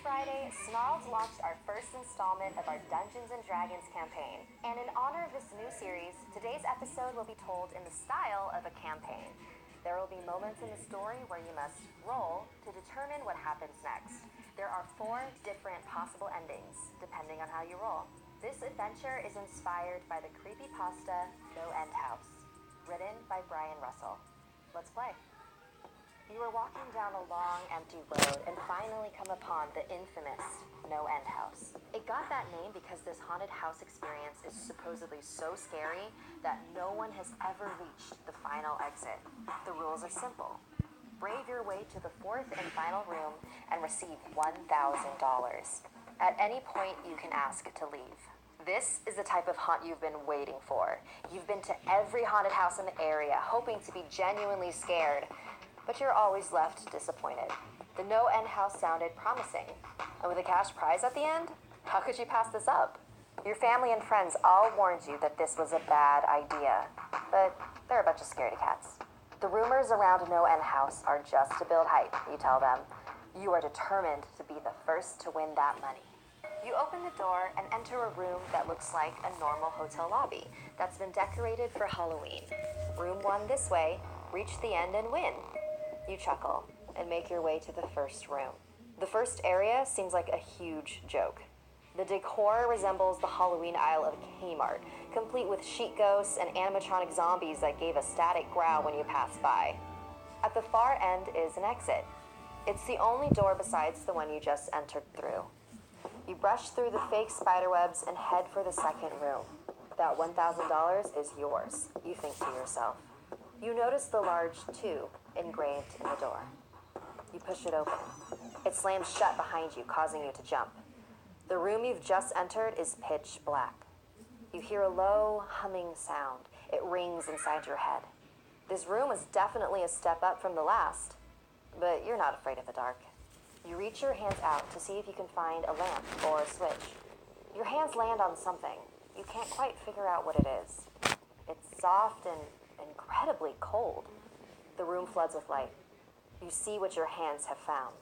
Friday, Snarls launched our first installment of our Dungeons & Dragons campaign. And in honor of this new series, today's episode will be told in the style of a campaign. There will be moments in the story where you must roll to determine what happens next. There are 4 different possible endings, depending on how you roll. This adventure is inspired by the creepypasta No End House, written by Brian Russell. Let's play. You are walking down a long, empty road and finally come upon the infamous No End House. It got that name because this haunted house experience is supposedly so scary that no one has ever reached the final exit. The rules are simple. Brave your way to the 4th and final room and receive $1,000. At any point, you can ask to leave. This is the type of haunt you've been waiting for. You've been to every haunted house in the area, hoping to be genuinely scared, but you're always left disappointed. The No End House sounded promising. And with a cash prize at the end, how could you pass this up? Your family and friends all warned you that this was a bad idea, but they're a bunch of scaredy cats. The rumors around No End House are just to build hype, you tell them. You are determined to be the first to win that money. You open the door and enter a room that looks like a normal hotel lobby that's been decorated for Halloween. Room 1 this way, reach the end and win. You chuckle and make your way to the first room. The first area seems like a huge joke. The decor resembles the Halloween aisle of Kmart, complete with sheet ghosts and animatronic zombies that gave a static growl when you pass by. At the far end is an exit. It's the only door besides the one you just entered through. You brush through the fake spiderwebs and head for the second room. That $1,000 is yours, you think to yourself. You notice the large 2 engraved in the door. You push it open. It slams shut behind you, causing you to jump. The room you've just entered is pitch black. You hear a low, humming sound. It rings inside your head. This room is definitely a step up from the last, but you're not afraid of the dark. You reach your hands out to see if you can find a lamp or a switch. Your hands land on something. You can't quite figure out what it is. It's soft and incredibly cold. The room floods with light. You see what your hands have found.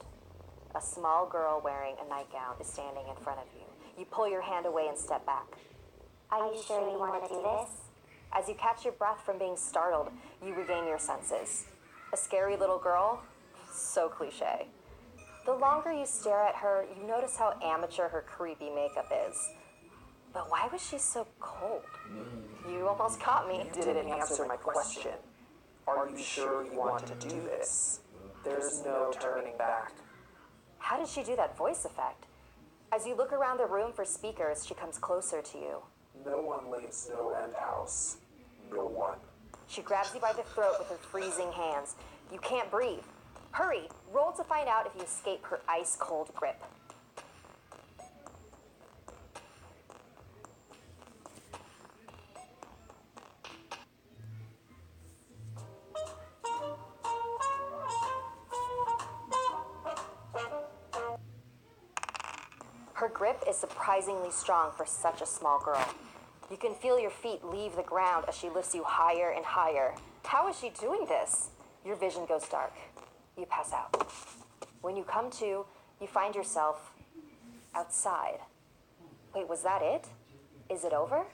A small girl wearing a nightgown is standing in front of you. You pull your hand away and step back. Are you sure you want to do this? As you catch your breath from being startled, you regain your senses. A scary little girl? So cliche. The longer you stare at her, you notice how amateur her creepy makeup is. But why was she so cold? You almost caught me. You didn't answer my question. Are you sure you want to do this? There's no turning back. How did she do that voice effect? As you look around the room for speakers, she comes closer to you. No one leaves No End House. No one. She grabs you by the throat with her freezing hands. You can't breathe. Hurry, roll to find out if you escape her ice-cold grip. Her grip is surprisingly strong for such a small girl. You can feel your feet leave the ground as she lifts you higher and higher. How is she doing this? Your vision goes dark. You pass out. When you come to, you find yourself outside. Wait, was that it? Is it over?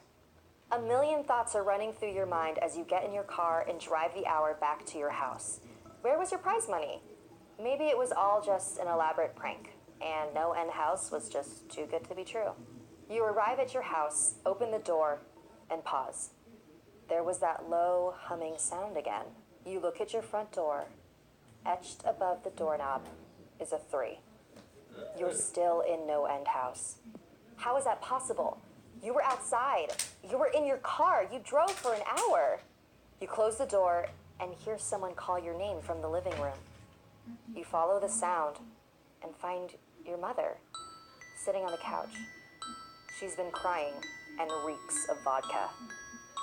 A million thoughts are running through your mind as you get in your car and drive the hour back to your house. Where was your prize money? Maybe it was all just an elaborate prank, and No End House was just too good to be true. You arrive at your house, open the door, and pause. There was that low, humming sound again. You look at your front door. Etched above the doorknob is a 3. You're still in No End House. How is that possible? You were outside. You were in your car. You drove for an hour. You close the door and hear someone call your name from the living room. You follow the sound and find your mother sitting on the couch. She's been crying and reeks of vodka.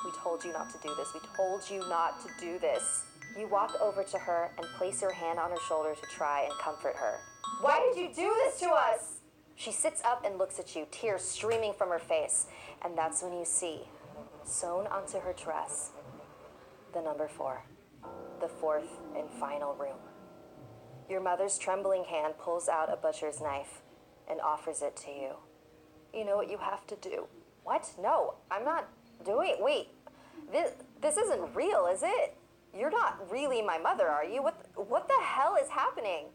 We told you not to do this. We told you not to do this. You walk over to her and place your hand on her shoulder to try and comfort her. Why did you do this to us? She sits up and looks at you, tears streaming from her face. And that's when you see, sewn onto her dress, the number 4, the 4th and final room. Your mother's trembling hand pulls out a butcher's knife and offers it to you. You know what you have to do. What? No, I'm not doing it. Wait, this isn't real, is it? You're not really my mother, are you? What the hell is happening?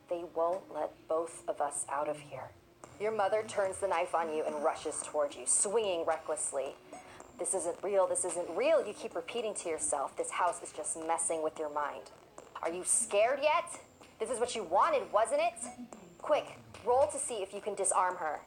They won't let both of us out of here. Your mother turns the knife on you and rushes toward you, swinging recklessly. This isn't real, this isn't real, you keep repeating to yourself. This house is just messing with your mind. Are you scared yet? This is what you wanted, wasn't it? Quick, roll to see if you can disarm her.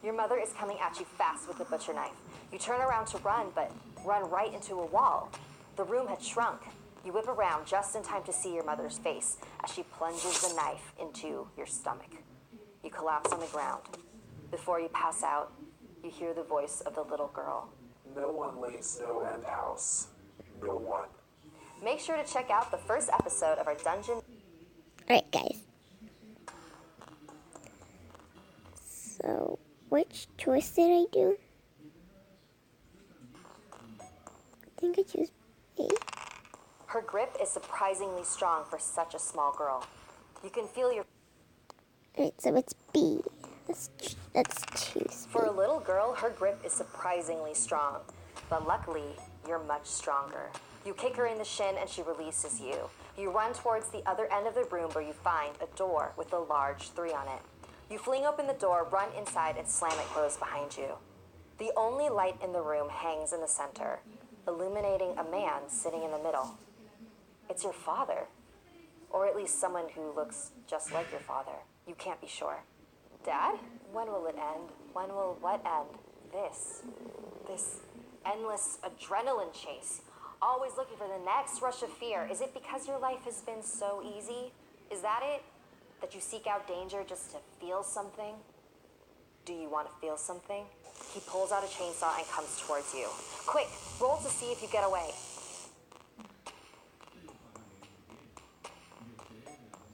Your mother is coming at you fast with the butcher knife. You turn around to run, but run right into a wall. The room had shrunk. You whip around just in time to see your mother's face as she plunges the knife into your stomach. You collapse on the ground. Before you pass out, you hear the voice of the little girl. No one leaves No End House. No one. Make sure to check out the first episode of our Dungeon. Alright, guys. So, which choice did I do? I think I chose A. Her grip is surprisingly strong for such a small girl. You can feel your... Alright, so it's B. Let's choose B. For a little girl, her grip is surprisingly strong. But luckily, you're much stronger. You kick her in the shin and she releases you. You run towards the other end of the room where you find a door with a large 3 on it. You fling open the door, run inside, and slam it closed behind you. The only light in the room hangs in the center, illuminating a man sitting in the middle. It's your father. Or at least someone who looks just like your father. You can't be sure. Dad? When will it end? When will what end? This endless adrenaline chase. Always looking for the next rush of fear. Is it because your life has been so easy? Is that it? That you seek out danger just to feel something? Do you want to feel something? He pulls out a chainsaw and comes towards you. Quick, roll to see if you get away.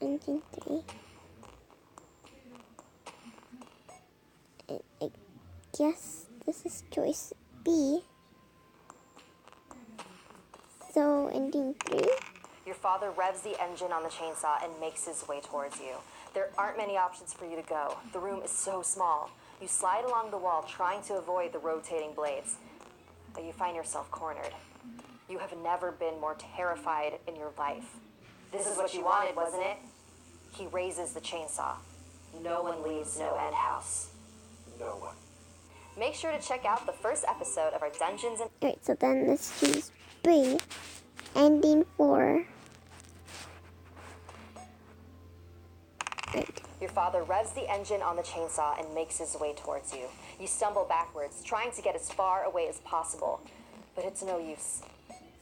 Engine 3. I guess this is choice B. So, ending 3. Your father revs the engine on the chainsaw and makes his way towards you. There aren't many options for you to go. The room is so small. You slide along the wall, trying to avoid the rotating blades, but you find yourself cornered. You have never been more terrified in your life. This is what you wanted, wasn't it? He raises the chainsaw. No one leaves No End House. No one. Make sure to check out the first episode of our Dungeons and... Alright, so then let's choose B. Ending 4. Right. Your father revs the engine on the chainsaw and makes his way towards you. You stumble backwards, trying to get as far away as possible, but it's no use.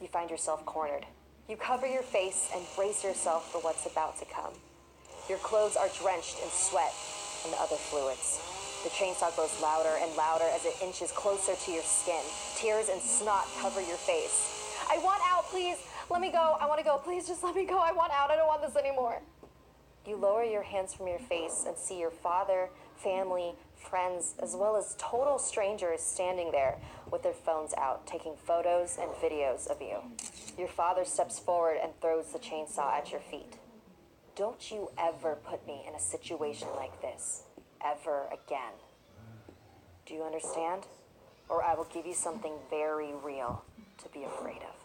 You find yourself cornered. You cover your face and brace yourself for what's about to come. Your clothes are drenched in sweat and other fluids. The chainsaw grows louder and louder as it inches closer to your skin. Tears and snot cover your face. I want out, please. Let me go. I want to go. Please just let me go. I want out. I don't want this anymore. You lower your hands from your face and see your father, family, friends, as well as total strangers standing there with their phones out, taking photos and videos of you. Your father steps forward and throws the chainsaw at your feet. Don't you ever put me in a situation like this. Ever again. Do you understand? Or I will give you something very real to be afraid of.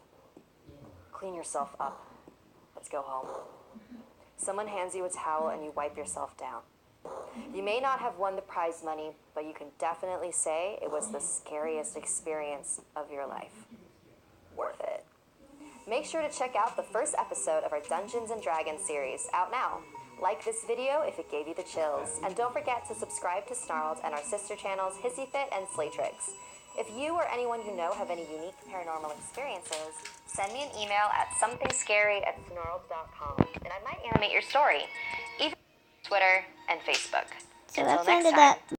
Clean yourself up. Let's go home. Someone hands you a towel and you wipe yourself down. You may not have won the prize money, but you can definitely say it was the scariest experience of your life. Worth it. Make sure to check out the first episode of our Dungeons & Dragons series, out now. Like this video if it gave you the chills. And don't forget to subscribe to Snarled and our sister channels Hissy Fit and Slaytrix. If you or anyone you know have any unique paranormal experiences, send me an email at somethingscary@snarled.com and I might animate your story, even on Twitter and Facebook. So Until that's next ended time. up